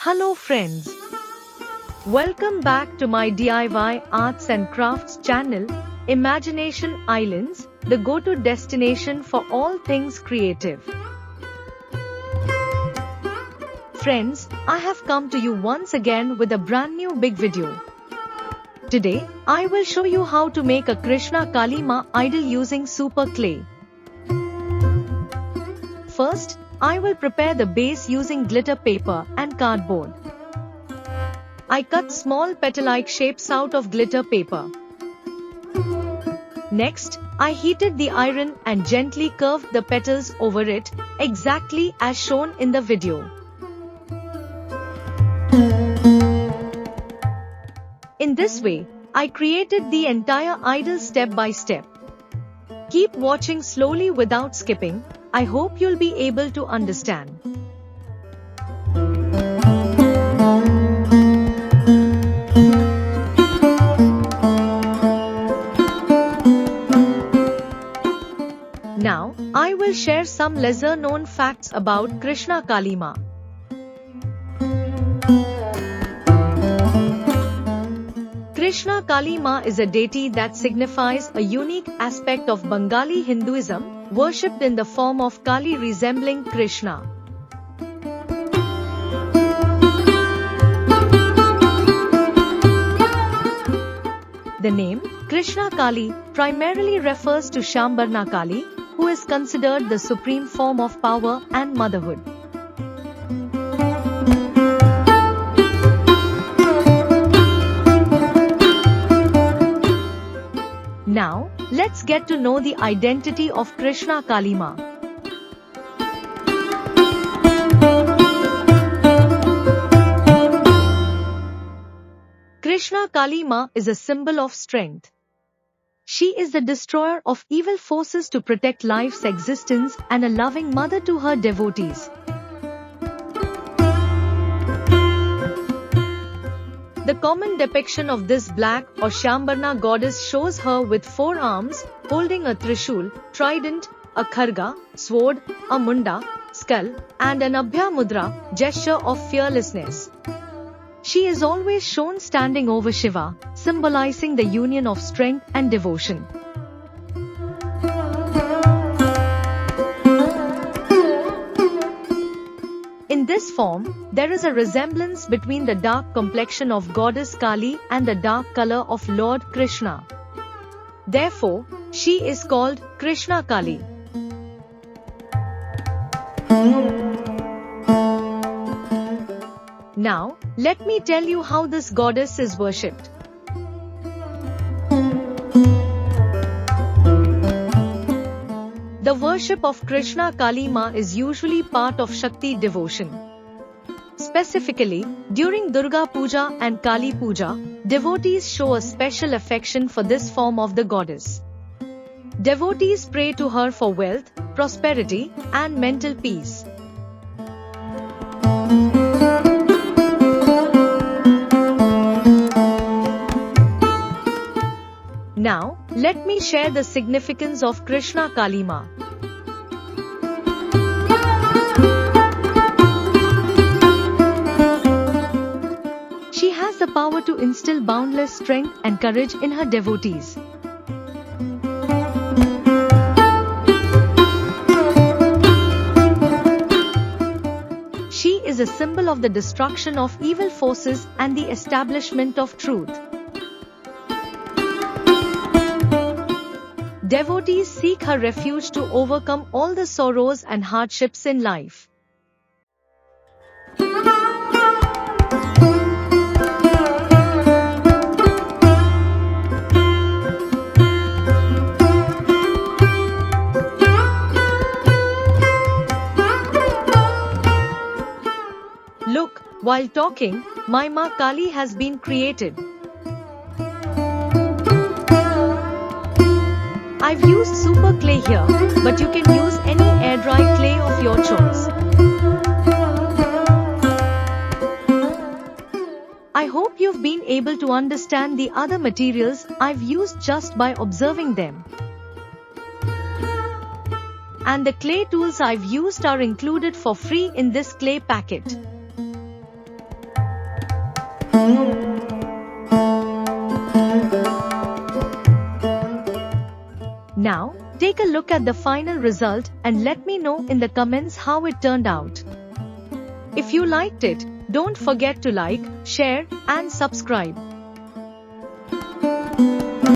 Hello friends. Welcome back to my DIY Arts and Crafts channel, Imagination Islands, the go-to destination for all things creative. Friends, I have come to you once again with a brand new big video. Today, I will show you how to make a Krishnakali Maa idol using super clay. First, I will prepare the base using glitter paper and cardboard. I cut small petal-like shapes out of glitter paper. Next, I heated the iron and gently curved the petals over it, exactly as shown in the video. In this way, I created the entire idol step by step. Keep watching slowly without skipping. I hope you'll be able to understand. Now, I will share some lesser known facts about Krishnakali Maa. Krishnakali Maa is a deity that signifies a unique aspect of Bengali Hinduism, worshipped in the form of Kali resembling Krishna. The name Krishnakali primarily refers to Shambharna Kali, who is considered the supreme form of power and motherhood. Now, let's get to know the identity of Krishnakali Maa. Krishnakali Maa is a symbol of strength. She is the destroyer of evil forces to protect life's existence and a loving mother to her devotees. The common depiction of this black or Shambharna goddess shows her with 4 arms, holding a trishul, trident, a kharga, sword, a munda, skull, and an abhya mudra, gesture of fearlessness. She is always shown standing over Shiva, symbolizing the union of strength and devotion. In this form, there is a resemblance between the dark complexion of goddess Kali and the dark color of Lord Krishna. Therefore, she is called Krishnakali. Now, let me tell you how this goddess is worshipped. The worship of Krishnakali Maa is usually part of Shakti devotion. Specifically, during Durga Puja and Kali Puja, devotees show a special affection for this form of the goddess. Devotees pray to her for wealth, prosperity, and mental peace. Now, let me share the significance of Krishnakali Maa. She has the power to instill boundless strength and courage in her devotees. She is a symbol of the destruction of evil forces and the establishment of truth. Devotees seek her refuge to overcome all the sorrows and hardships in life. Look, while talking, my Maa Kali has been created. I've used super clay here, but you can use any air-dry clay of your choice. I hope you've been able to understand the other materials I've used just by observing them. and the clay tools I've used are included for free in this clay packet. Now, take a look at the final result and let me know in the comments how it turned out. If you liked it, don't forget to like, share, and subscribe.